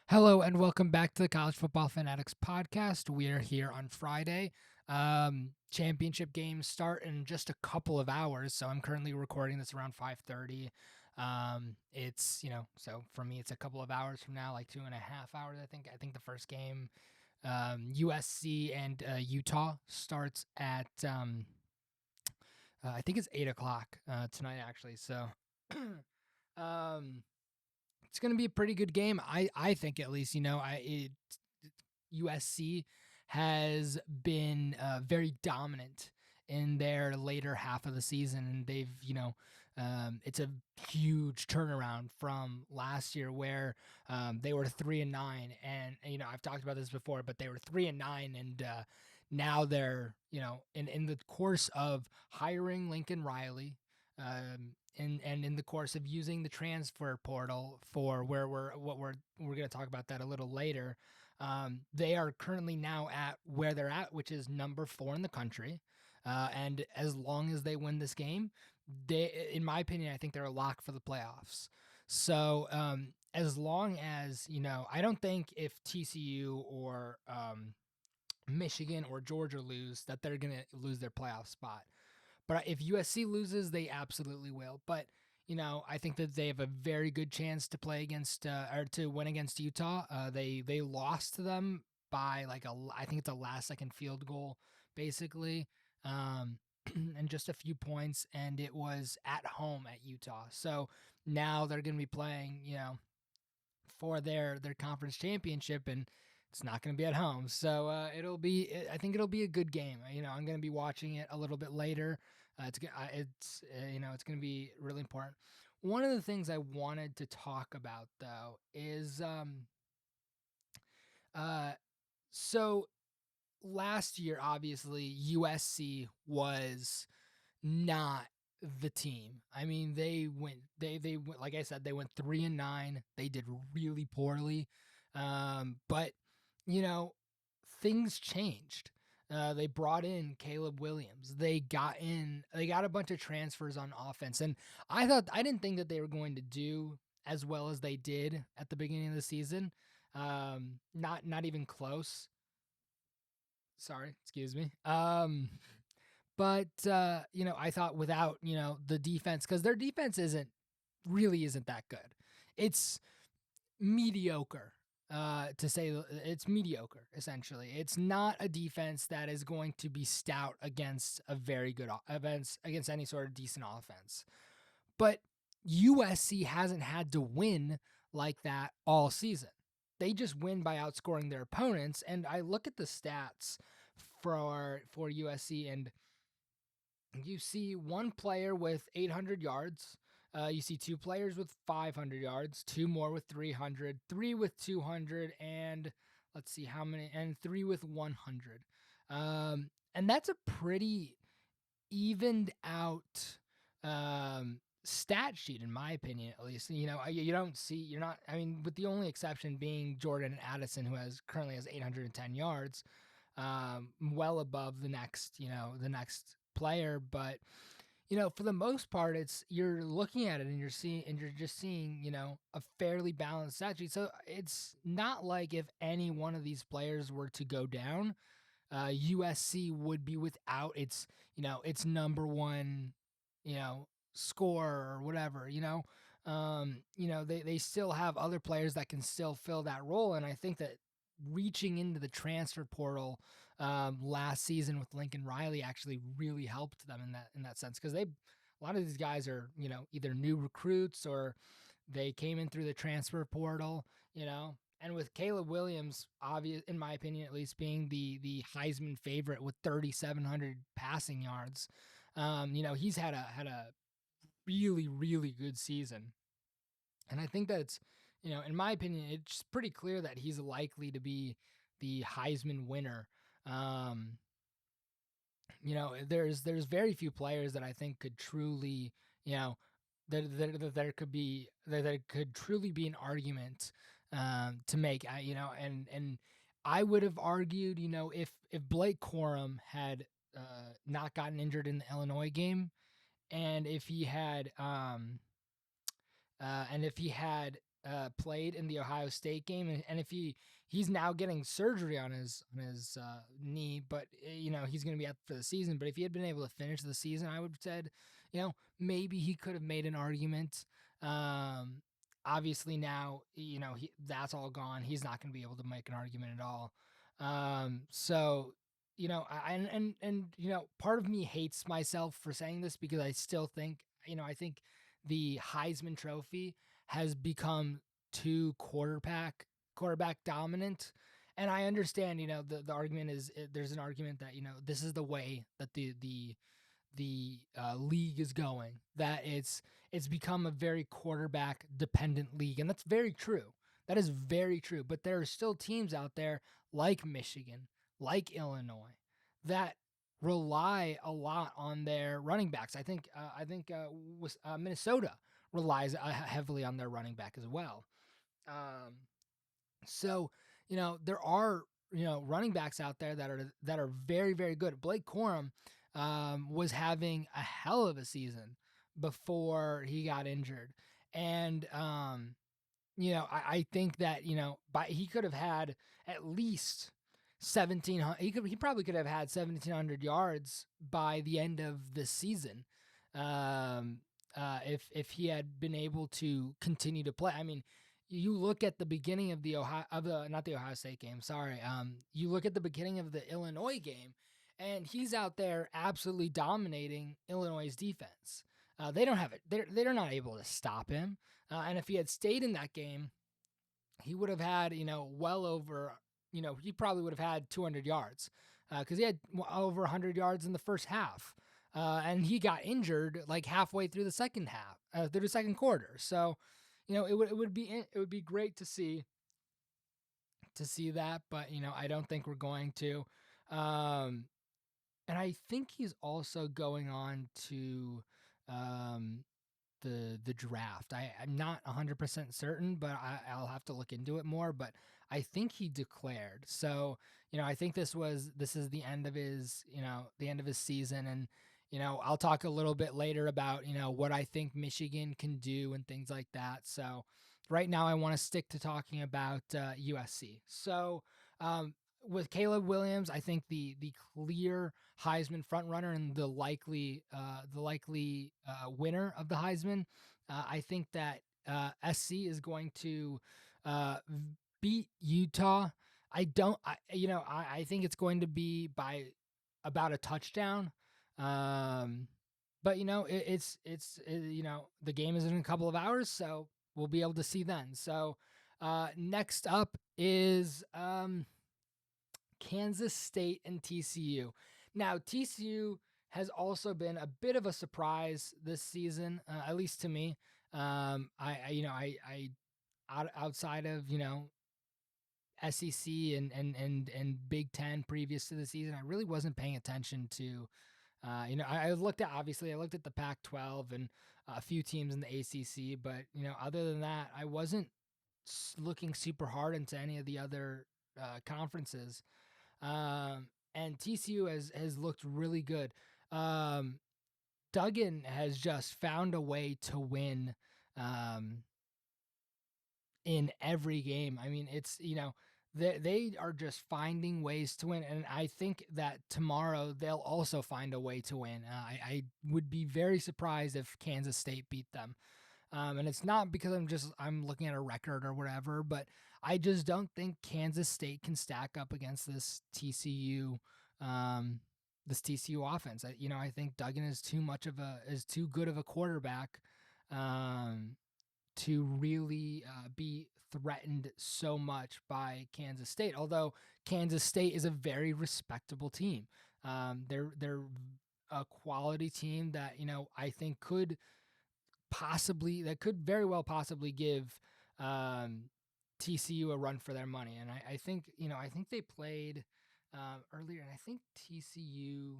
Hello and welcome back to the College Football Fanatics podcast. We are here on Friday. Championship games start in just a couple of hours, so I'm currently recording this around 5:30. It's so for me it's a couple of hours from now, like 2.5 hours. I think the first game, USC and Utah starts at I think it's 8 o'clock tonight actually. So. um it's going to be a pretty good game. I think at least, USC has been very dominant in their later half of the season, and they've, it's a huge turnaround from last year where they were 3-9, and I've talked about this before, but they were 3-9, and now they're in the course of hiring Lincoln Riley. And in the course of using the transfer portal for we're going to talk about that a little later. They are currently now at where they're at, which is number 4 in the country. And as long as they win this game, in my opinion, I think they're a lock for the playoffs. So as long as I don't think if TCU or Michigan or Georgia lose, that they're going to lose their playoff spot. But if USC loses, they absolutely will. But I think that they have a very good chance to play against or to win against Utah. They lost to them by I think it's a last second field goal, basically, and just a few points, and it was at home at Utah. So now they're going to be playing, for their conference championship, and it's not going to be at home. So I think it'll be a good game. I'm going to be watching it a little bit later. It's going to be really important. One of the things I wanted to talk about though is so last year obviously USC was not the team. I mean, they went, like I said, they went 3-9. They did really poorly. But you know, things changed. They brought in Caleb Williams. They got a bunch of transfers on offense, and I didn't think that they were going to do as well as they did at the beginning of the season. Not even close. Sorry, excuse me. But I thought without the defense, because their defense isn't that good. It's mediocre. To say it's mediocre, essentially. It's not a defense that is going to be stout against a very good against any sort of decent offense. But USC hasn't had to win like that all season. They just win by outscoring their opponents. And I look at the stats for USC, and you see one player with 800 yards. You see two players with 500 yards, two more with 300, three with 200, and let's see how many, and three with 100. And that's a pretty evened out stat sheet, in my opinion, at least. You don't see, you're not, I mean, with the only exception being Jordan Addison, who currently has 810 yards, well above the next player. But for the most part, you're looking at it and you're just seeing a fairly balanced stat sheet. So it's not like if any one of these players were to go down, USC would be without its number one scorer or whatever. They still have other players that can still fill that role, and I think that reaching into the transfer portal last season with Lincoln Riley actually really helped them in that sense, because a lot of these guys are either new recruits or they came in through the transfer portal, and with Caleb Williams, obvious in my opinion at least, being the Heisman favorite with 3,700 passing yards, he's had a really really good season, and I think that's in my opinion, it's pretty clear that he's likely to be the Heisman winner. Um, there's very few players that I think could truly, you know, there could be there could truly be an argument to make. And I would have argued, if Blake Corum had not gotten injured in the Illinois game, and if he had played in the Ohio State game, and if he's now getting surgery on his knee, but he's going to be out for the season. But if he had been able to finish the season, I would have said, maybe he could have made an argument. Um, Obviously now, that's all gone. He's not going to be able to make an argument at all. So part of me hates myself for saying this because I still think, I think the Heisman Trophy has become too quarterback dominant. And I understand, the argument is, there's an argument that, this is the way that the league is going, that it's become a very quarterback dependent league. And that's very true. That is very true. But there are still teams out there like Michigan, like Illinois, that rely a lot on their running backs. Minnesota relies heavily on their running back as well. Um, so there are running backs out there that are very, very good. Blake Corum was having a hell of a season before he got injured, and I think that he could have had at least 1,700. He probably could have had 1,700 yards by the end of the season, if he had been able to continue to play. I mean, you look at the beginning of not the Ohio State game. Sorry. You look at the beginning of the Illinois game, and he's out there absolutely dominating Illinois' defense. They don't have it. They're not able to stop him. And if he had stayed in that game, he would have had, well over, he probably would have had 200 yards because he had over 100 yards in the first half. And he got injured like halfway through the second half, through the second quarter. So, it would be great to see that, but I don't think we're going to. And I think he's also going on to um, the draft. I'm not 100% certain, but I'll have to look into it more. But I think he declared. So I think this is the end of his season, and I'll talk a little bit later about what I think Michigan can do and things like that. So right now I want to stick to talking about USC. So with Caleb Williams, I think the clear Heisman frontrunner and the likely winner of the Heisman. I think that SC is going to beat Utah. I don't. I think it's going to be by about a touchdown. But the game is in a couple of hours, so we'll be able to see then. So next up is Kansas State and TCU. Now, TCU has also been a bit of a surprise this season, at least to me. Outside of SEC and Big Ten previous to the season, I really wasn't paying attention to. I looked at the Pac-12 and a few teams in the ACC, but other than that, I wasn't looking super hard into any of the other conferences. And TCU has looked really good. Duggan has just found a way to win in every game. I mean, it's they are just finding ways to win, and I think that tomorrow they'll also find a way to win. I would be very surprised if Kansas State beat them. And it's not because I'm looking at a record or whatever, but I just don't think Kansas State can stack up against this TCU offense. I think Duggan is too good of a quarterback to really be threatened so much by Kansas State. Although Kansas State is a very respectable team. They're a quality team that I think could very well possibly give TCU a run for their money. And I think they played earlier, and I think TCU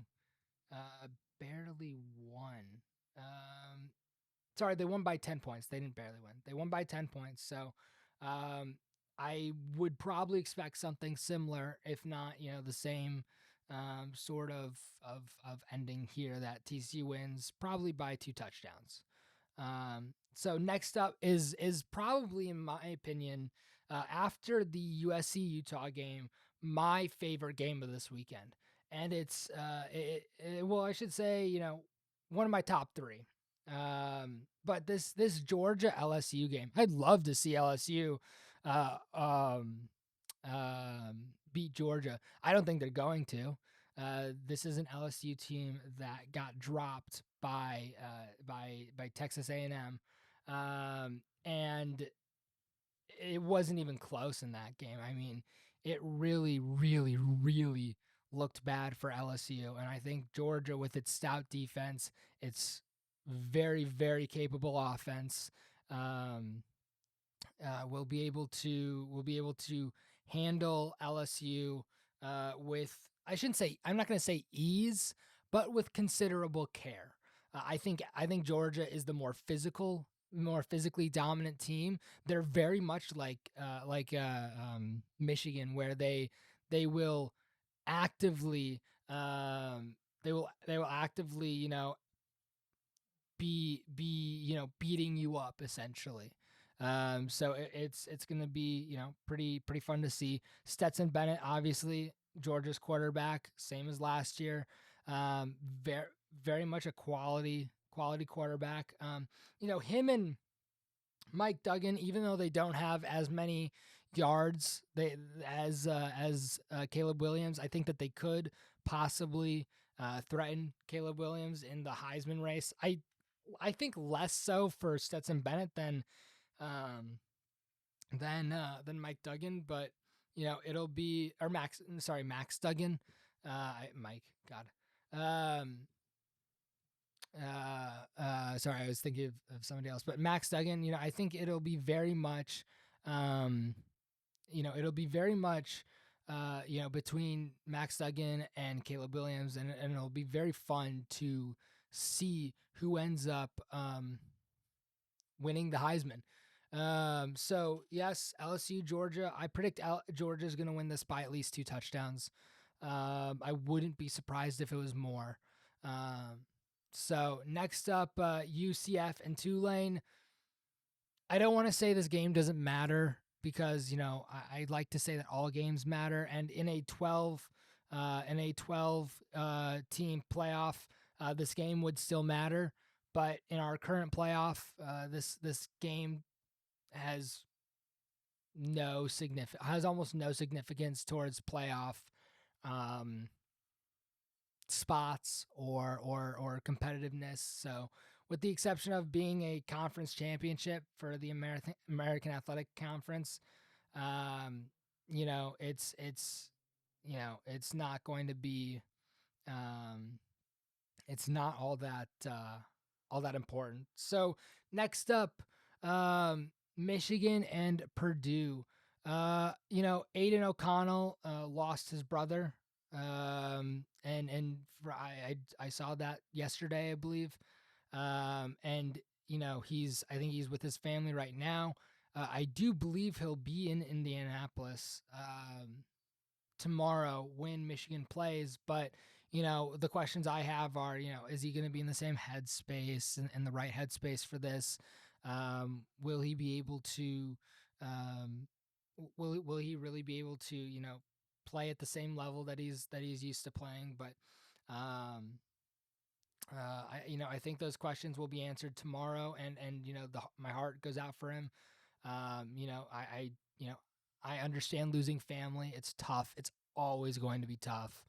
barely won. Sorry, they won by 10 points. They didn't barely win. They won by 10 points. So I would probably expect something similar, if not, the same sort of ending here, that TCU wins probably by 2 touchdowns. So next up is probably, in my opinion, after the USC Utah game, my favorite game of this weekend, and it's well, I should say, one of my top three. But this Georgia LSU game, I'd love to see LSU uh, um, beat Georgia. I don't think they're going to. This is an LSU team that got dropped by Texas A&M, and it wasn't even close in that game. I mean, it really, really, really looked bad for LSU, and I think Georgia, with its stout defense, its very, very capable offense, um, will be able to handle LSU with, I'm not going to say ease, but with considerable care. I think Georgia is the more physically dominant team. They're very much like Michigan, where they will actively they will actively be beating you up, essentially. So it's gonna be, pretty fun to see. Stetson Bennett, obviously Georgia's quarterback, same as last year. Very very much a quality quarterback. Him and Mike Duggan, even though they don't have as many yards as Caleb Williams, I think that they could possibly threaten Caleb Williams in the Heisman race. I think less so for Stetson Bennett um, than Mike Duggan, but it'll be, or Max Duggan, Mike, God, um, sorry, I was thinking of somebody else, but Max Duggan, I think um, it'll be very much, between Max Duggan and Caleb Williams, and it'll be very fun to see who ends up winning the Heisman. So yes, LSU, Georgia. I predict Georgia is going to win this by at least 2 touchdowns. I wouldn't be surprised if it was more. So next up, UCF and Tulane. I don't want to say this game doesn't matter, because I'd like to say that all games matter, and in a 12 team playoff, this game would still matter. But in our current playoff, this game has almost no significance towards playoff um, spots or competitiveness. So, with the exception of being a conference championship for the American Athletic Conference, um, it's not going to be, um, it's not all that important. So next up, Michigan and Purdue. Aiden O'Connell lost his brother, I saw that yesterday, I believe. And I think he's with his family right now. I do believe he'll be in Indianapolis tomorrow when Michigan plays, but the questions I have are, is he going to be in the same headspace and the right headspace for this? Will he be able to? Um, will he really be able to, play at the same level that he's used to playing? But I think those questions will be answered tomorrow, and my heart goes out for him. I understand losing family. It's tough. It's always going to be tough.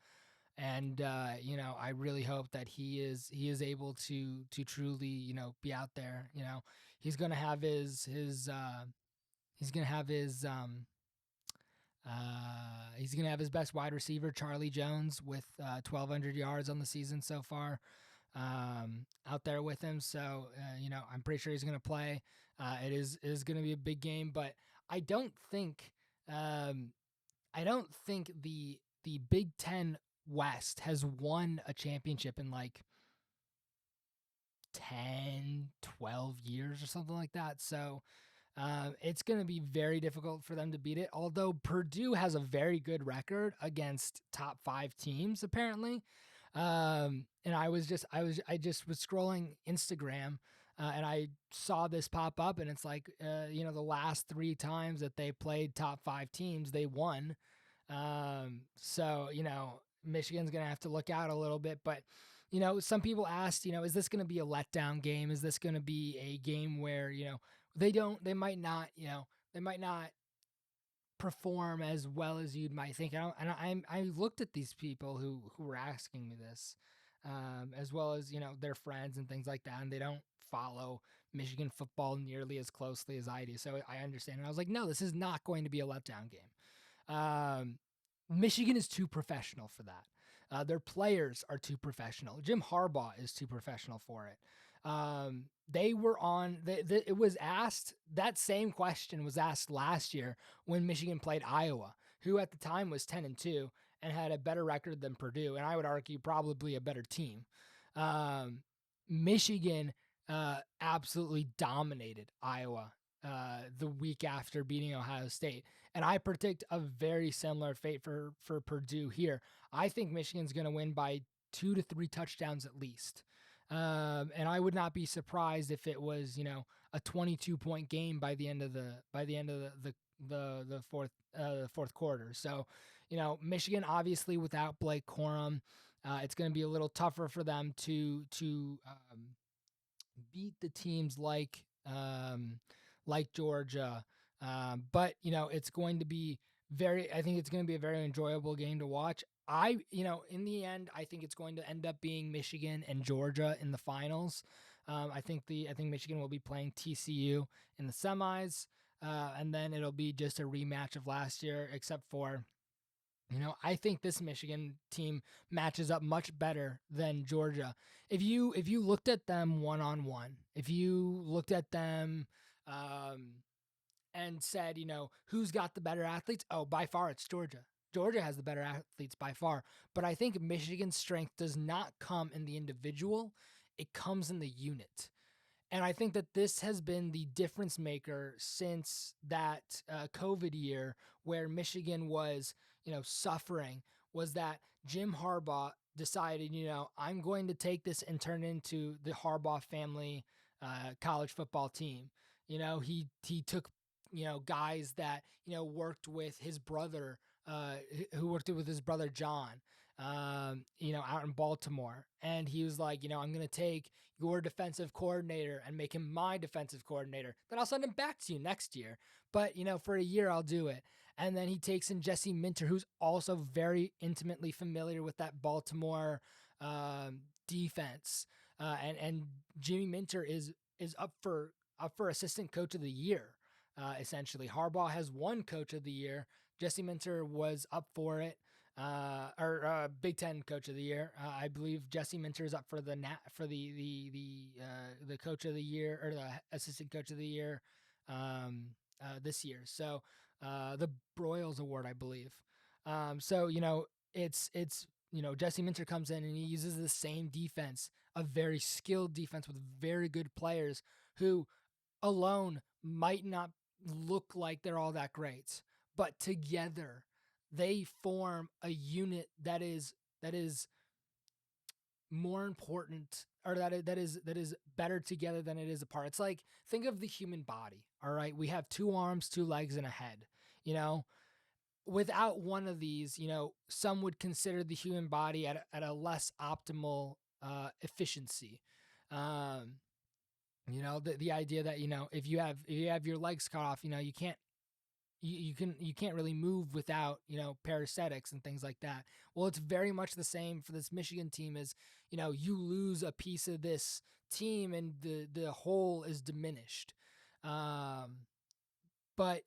And I really hope that he is able to truly, be out there. He's gonna have he's gonna have his he's gonna have his best wide receiver, Charlie Jones, with 1,200 yards on the season so far, out there with him. So I'm pretty sure he's gonna play. It is gonna be a big game, but I don't think um, I don't think the Big Ten West has won a championship in like 10, 12 years or something like that. So it's going to be very difficult for them to beat it. Although Purdue has a very good record against top 5 teams, apparently. And I just was scrolling Instagram, and I saw this pop up, and it's like, the last 3 times that they played top 5 teams, they won. So, Michigan's going to have to look out a little bit, but some people asked, is this going to be a letdown game? Is this going to be a game where, they might not, they might not perform as well as you might think. I looked at these people who were asking me this, as well as their friends and things like that, and they don't follow Michigan football nearly as closely as I do. So I understand. And I was like, no, this is not going to be a letdown game. Michigan is too professional for that. Their players are too professional. Jim Harbaugh is too professional for it. They were on. It was asked. That same question was asked last year when Michigan played Iowa, who at the time was 10-2 and had a better record than Purdue, and I would argue probably a better team. Michigan absolutely dominated Iowa the week after beating Ohio State. And I predict a very similar fate for Purdue here. I think Michigan's going to win by 2 to 3 touchdowns at least. And I would not be surprised if it was, a 22-point game by the end of the fourth quarter. So, Michigan obviously without Blake Corum, it's going to be a little tougher for them to beat the teams like Georgia. But it's going to be I think it's going to be a very enjoyable game to watch. In the end, I think it's going to end up being Michigan and Georgia in the finals. I think Michigan will be playing TCU in the semis, and then it'll be just a rematch of last year, except for, I think this Michigan team matches up much better than Georgia. If you looked at them one-on-one, if you looked at them and said, who's got the better athletes? Oh, by far it's Georgia. Georgia has the better athletes by far. But I think Michigan's strength does not come in the individual. It comes in the unit. And I think that this has been the difference maker since that COVID year where Michigan was, suffering, was that Jim Harbaugh decided, I'm going to take this and turn it into the Harbaugh family college football team. He took, guys that, worked with his brother, who worked with his brother John, out in Baltimore. And he was like, I'm going to take your defensive coordinator and make him my defensive coordinator. Then I'll send him back to you next year. But, for a year, I'll do it. And then he takes in Jesse Minter, who's also very intimately familiar with that Baltimore defense. And Jimmy Minter is up for assistant coach of the year. Essentially, Harbaugh has won coach of the year. Jesse Minter was up for it, or Big Ten coach of the year. I believe Jesse Minter is up for the coach of the year, or the assistant coach of the year this year. So the Broyles Award, I believe. So it's Jesse Minter comes in and he uses the same defense, a very skilled defense with very good players who alone might not look like they're all that great, but together they form a unit that is more important, or that is better together than it is apart. It's like, think of the human body. All right, we have 2 arms, 2 legs, and a head. Without one of these, some would consider the human body at a less optimal efficiency. The idea that, if you have your legs cut off, you can't really move without, parasitics and things like that. Well, it's very much the same for this Michigan team. Is, you lose a piece of this team and the whole is diminished. But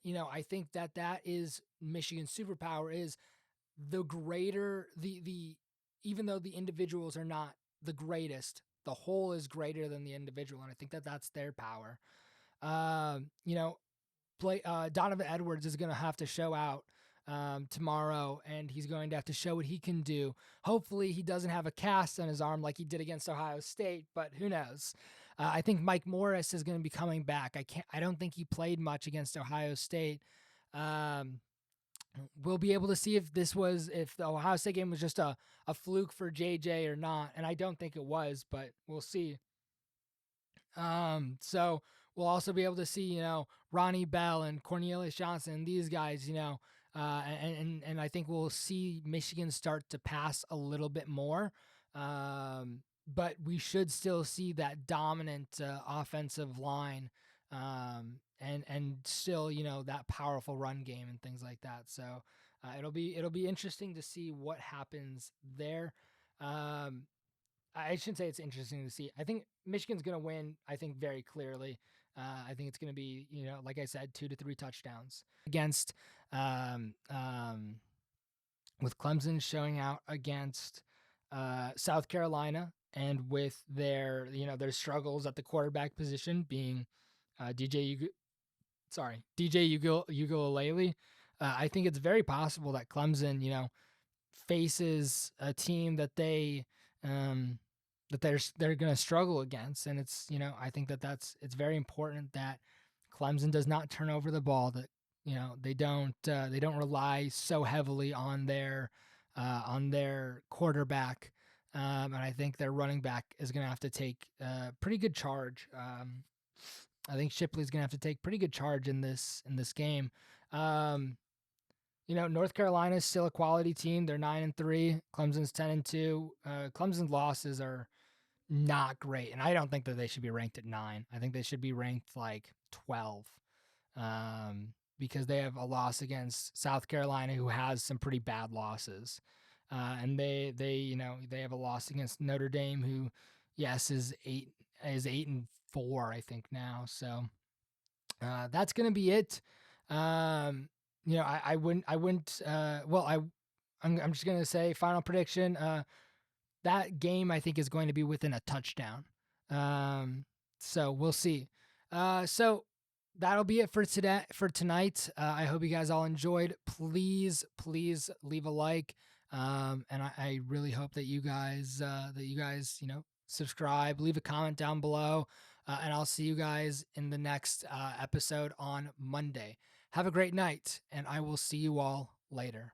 I think that is Michigan's superpower, is the greater even though the individuals are not the greatest, the whole is greater than the individual. And I think that's their power. Donovan Edwards is going to have to show out tomorrow, and he's going to have to show what he can do. Hopefully, he doesn't have a cast on his arm like he did against Ohio State, but who knows? I think Mike Morris is going to be coming back. I don't think he played much against Ohio State. Um, we'll be able to see if the Ohio State game was just a fluke for JJ or not, and I don't think it was, but we'll see. So we'll also be able to see, Ronnie Bell and Cornelius Johnson, these guys, and I think we'll see Michigan start to pass a little bit more. But we should still see that dominant offensive line, and still, that powerful run game and things like that. So it'll be interesting to see what happens there. I shouldn't say it's interesting to see. I think Michigan's going to win, I think, very clearly. I think it's going to be, like I said, 2 to 3 touchdowns against, with Clemson showing out against South Carolina, and with their struggles at the quarterback position being DJ Uiagalelei. I think it's very possible that Clemson, faces a team that they're going to struggle against, and it's I think it's very important that Clemson does not turn over the ball, that they don't rely so heavily on their quarterback, and I think their running back is going to have to take pretty good charge. I think Shipley's going to have to take pretty good charge in this game. North Carolina is still a quality team. They're 9-3. Clemson's 10-2. Clemson's losses are not great, and I don't think that they should be ranked at 9. I think they should be ranked like 12, because they have a loss against South Carolina, who has some pretty bad losses, and they have a loss against Notre Dame, who, yes, is 8-4, I think now. So that's gonna be it. I wouldn't. I'm just gonna say final prediction. That game, I think, is going to be within a touchdown. So we'll see. So that'll be it for tonight. I hope you guys all enjoyed. Please leave a like. And I really hope that you guys subscribe, leave a comment down below, and I'll see you guys in the next episode on Monday. Have a great night, and I will see you all later.